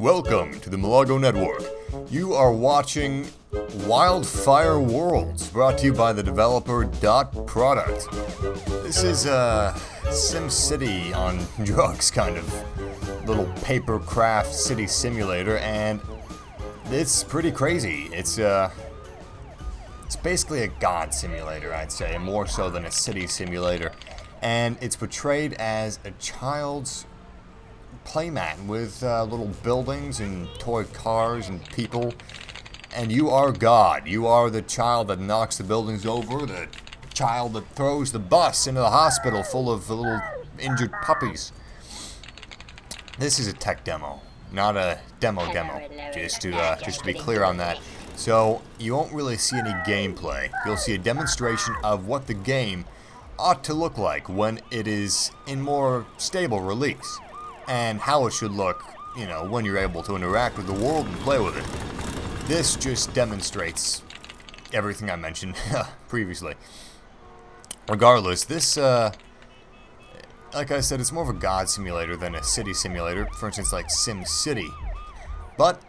Welcome to the Malago Network. You are watching Wildfire Worlds, brought to you by the developer Product. This is a SimCity on drugs kind of little Papercraft city simulator, and it's pretty crazy. It's basically a god simulator, I'd say, more so than a city simulator. And it's portrayed as a child's playmat with little buildings and toy cars and people. And you are God. You are the child that knocks the buildings over, the child that throws the bus into the hospital full of little injured puppies. This is a tech demo, not a demo, just to be clear on that. So you won't really see any gameplay. You'll see a demonstration of what the game ought to look like when it is in more stable release, and how it should look, you know, when you're able to interact with the world and play with it. This just demonstrates everything I mentioned previously. Regardless, this, like I said, it's more of a god simulator than a city simulator, for instance, like SimCity. But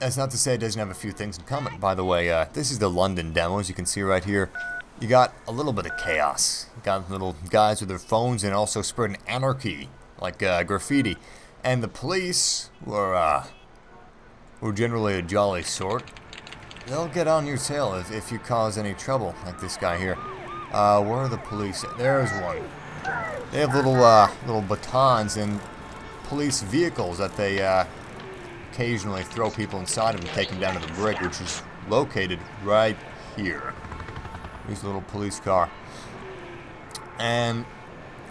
that's not to say it doesn't have a few things in common. By the way, this is the London demo, as you can see right here. You got a little bit of chaos. You got little guys with their phones and also spreading anarchy, like graffiti. And the police, who are generally a jolly sort, they'll get on your tail if you cause any trouble, like this guy here. Where are the police? There's one. They have little batons and police vehicles that they occasionally throw people inside of and take them down to the brig, which is located right here. Here's a little police car. And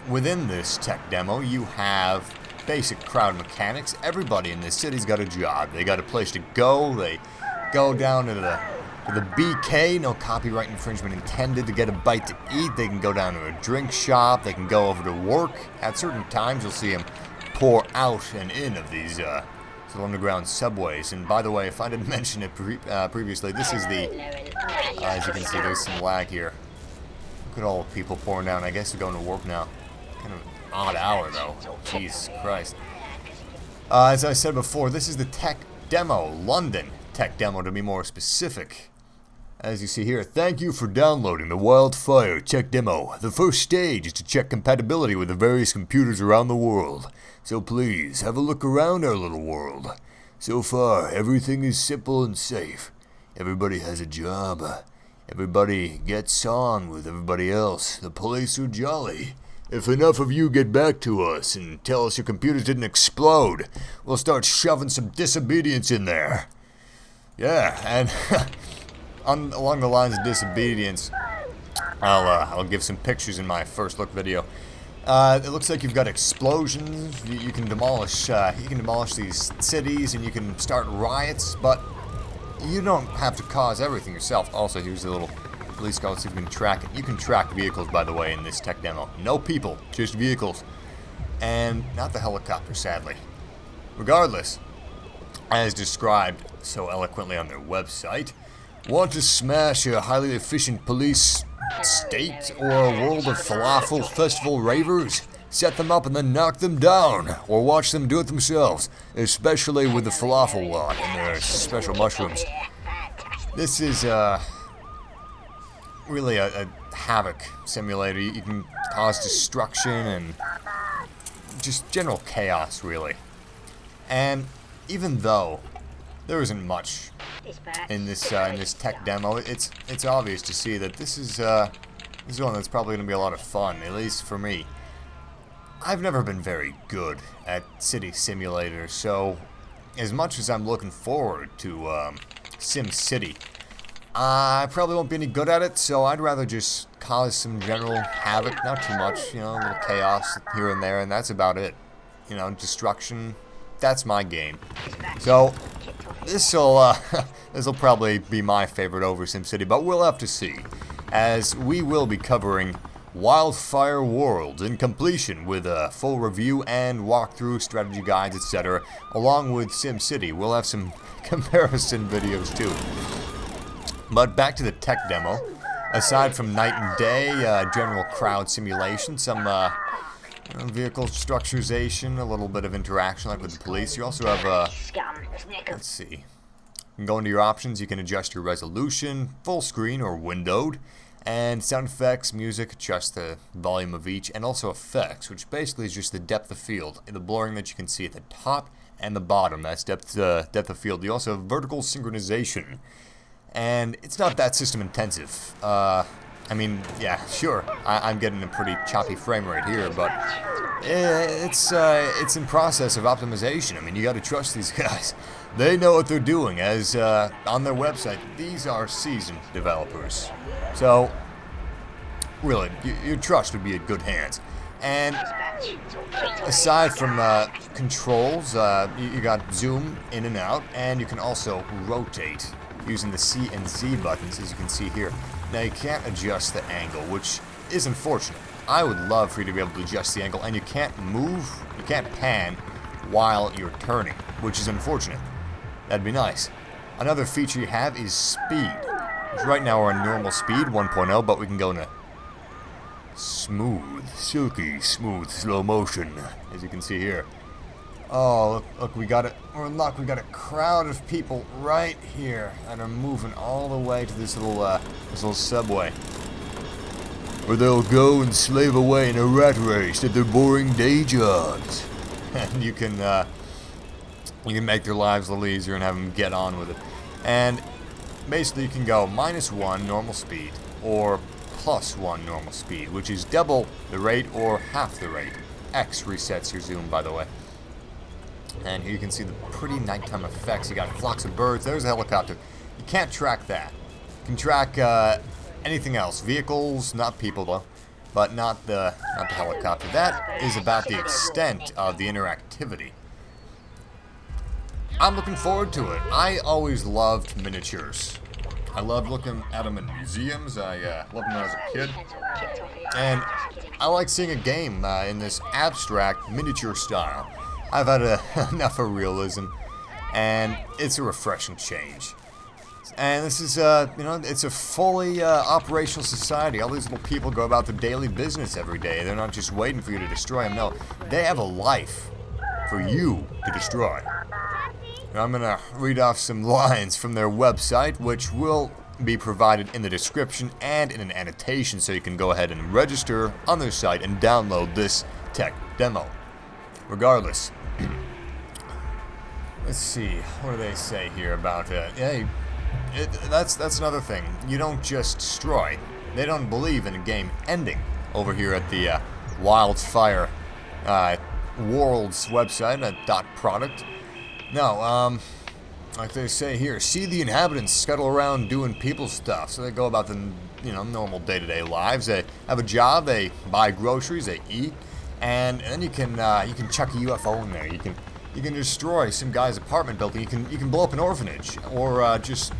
within this tech demo, you have basic crowd mechanics. Everybody in this city's got a job. They got a place to go. They go down to the BK, no copyright infringement intended, to get a bite to eat. They can go down to a drink shop. They can go over to work. At certain times, you'll see them pour out and in of these little underground subways. And by the way, if I didn't mention it previously, this is the, as you can see, there's some lag here. Look at all the people pouring down. I guess they're going to work now. Kind of an odd hour, though. Jesus Christ. As I said before, this is the tech demo, London tech demo to be more specific. As you see here, thank you for downloading the Wildfire tech demo. The first stage is to check compatibility with the various computers around the world. So please, have a look around our little world. So far, everything is simple and safe. Everybody has a job. Everybody gets on with everybody else. The police are jolly. If enough of you get back to us and tell us your computers didn't explode, we'll start shoving some disobedience in there. Yeah, and along the lines of disobedience, I'll give some pictures in my first look video. It looks like you've got explosions. You can demolish these cities, and you can start riots, but you don't have to cause everything yourself. Also, here's a little police car. Let's see if we can track it. You can track vehicles, by the way, in this tech demo. No people, just vehicles. And not the helicopter, sadly. Regardless, as described so eloquently on their website, want to smash a highly efficient police state or a world of falafel festival ravers? Set them up and then knock them down, or watch them do it themselves, especially with the falafel lot and their special mushrooms. This is really a havoc simulator. You can cause destruction and just general chaos, really. And even though there isn't much in this tech demo, it's obvious to see that this is one that's probably going to be a lot of fun, at least for me. I've never been very good at city simulators, so as much as I'm looking forward to SimCity, I probably won't be any good at it, so I'd rather just cause some general havoc, not too much, you know, a little chaos here and there, and that's about it. You know, destruction, that's my game. So this'll probably be my favorite over SimCity, but we'll have to see, as we will be covering Wildfire Worlds in completion with a full review and walkthrough, strategy guides, etc. Along with SimCity, we'll have some comparison videos too. But back to the tech demo. Aside from night and day, general crowd simulation, some vehicle structurization, a little bit of interaction like with the police. You also have, let's see. You can go into your options. You can adjust your resolution, full screen or windowed, and sound effects, music, adjust the volume of each, and also effects, which basically is just the depth of field, the blurring that you can see at the top and the bottom. That's depth of field. You also have vertical synchronization, and it's not that system intensive. I mean, yeah, sure, I'm getting a pretty choppy frame rate here, but it's in process of optimization. I mean, you got to trust these guys. They know what they're doing, as on their website, these are seasoned developers. So, really, your trust would be in good hands. And aside from controls, you got zoom in and out, and you can also rotate using the C and Z buttons, as you can see here. Now, you can't adjust the angle, which is unfortunate. I would love for you to be able to adjust the angle, and you can't move, you can't pan while you're turning, which is unfortunate. That'd be nice. Another feature you have is speed. Right now we're on normal speed, 1.0, but we can go into smooth, silky, smooth, slow motion, as you can see here. Oh, look, we got it. We're in luck. We got a crowd of people right here that are moving all the way to this little subway, where they'll go and slave away in a rat race at their boring day jobs. And you can make their lives a little easier and have them get on with it. And basically, you can go -1 normal speed or +1 normal speed, which is double the rate or half the rate. X resets your zoom, by the way. And here you can see the pretty nighttime effects. You got flocks of birds. There's a helicopter. You can't track that. You can track anything else. Vehicles, not people though, but not the helicopter. That is about the extent of the interactivity. I'm looking forward to it. I always loved miniatures. I loved looking at them in museums. I loved them when I was a kid. And I like seeing a game in this abstract miniature style. I've had enough of realism, and it's a refreshing change. And this is, it's a fully operational society. All these little people go about their daily business every day. They're not just waiting for you to destroy them. No, they have a life for you to destroy. Now, I'm going to read off some lines from their website, which will be provided in the description and in an annotation, so you can go ahead and register on their site and download this tech demo. Regardless, let's see, what do they say here about it? Hey, that's another thing. You don't just destroy. They don't believe in a game ending over here at the Wildfire Worlds website, .product. No, like they say here, see the inhabitants scuttle around doing people stuff. So they go about the normal day-to-day lives. They have a job, they buy groceries, they eat. And then you can chuck a UFO in there. You can destroy some guy's apartment building. You can blow up an orphanage, or just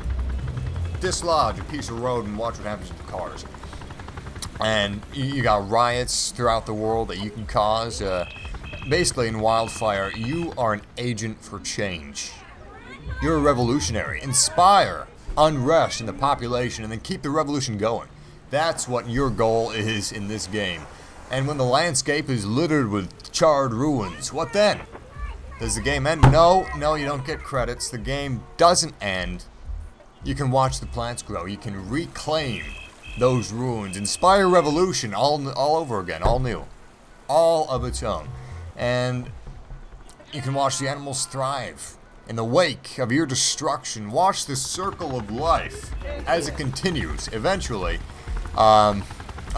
dislodge a piece of road and watch what happens to the cars. And you got riots throughout the world that you can cause. Basically, in Wildfire, you are an agent for change. You're a revolutionary. Inspire unrest in the population, and then keep the revolution going. That's what your goal is in this game. And when the landscape is littered with charred ruins, what then? Does the game end? No, you don't get credits. The game doesn't end. You can watch the plants grow. You can reclaim those ruins. Inspire revolution all over again, all new. All of its own. And you can watch the animals thrive. In the wake of your destruction, watch the circle of life as it continues. Eventually, a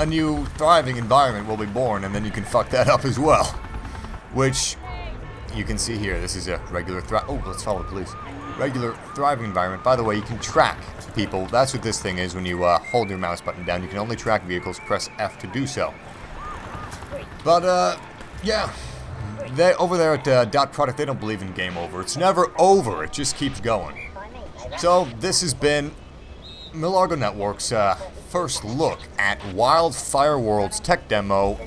new thriving environment will be born, and then you can fuck that up as well. Which you can see here. This is a regular let's follow the police. Regular thriving environment. By the way, you can track people. That's what this thing is. When you hold your mouse button down, you can only track vehicles. Press F to do so. But yeah, over there at .product, they don't believe in game over. It's never over. It just keeps going. So this has been Millargo Network's first look at Wildfire Worlds tech demo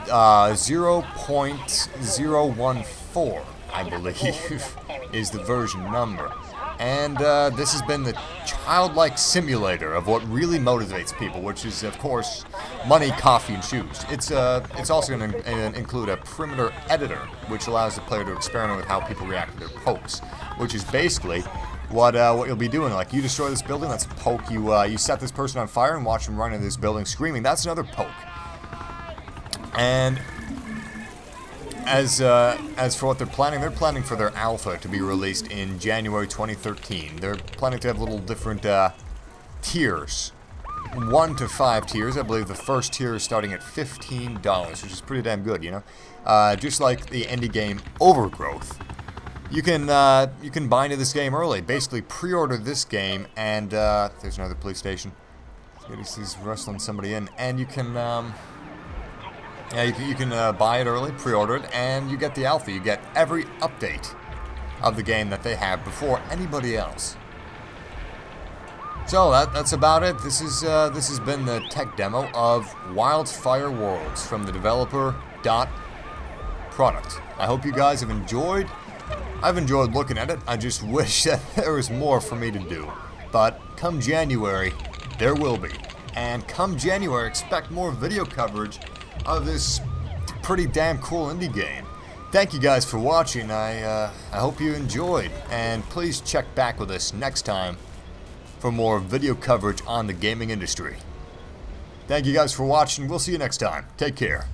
0.014, I believe, is the version number. And this has been the childlike simulator of what really motivates people, which is, of course, money, coffee, and shoes. It's also going to include a perimeter editor, which allows the player to experiment with how people react to their pokes, which is basically what you'll be doing. Like, you destroy this building, that's a poke. You set this person on fire and watch them run into this building screaming. That's another poke. And as for what they're planning for their alpha to be released in January 2013. They're planning to have little different tiers. 1 to 5 tiers. I believe the first tier is starting at $15, which is pretty damn good, you know. Just like the indie game Overgrowth. You can buy into this game early. Basically, pre-order this game, and there's another police station. He's wrestling somebody in, and you can buy it early, pre-order it, and you get the alpha. You get every update of the game that they have before anybody else. So that's about it. This has been the tech demo of Wildfire Worlds from the developer Product. I hope you guys have enjoyed. I've enjoyed looking at it. I just wish that there was more for me to do. But come January, there will be. And come January, expect more video coverage of this pretty damn cool indie game. Thank you guys for watching. I hope you enjoyed. And please check back with us next time for more video coverage on the gaming industry. Thank you guys for watching. We'll see you next time. Take care.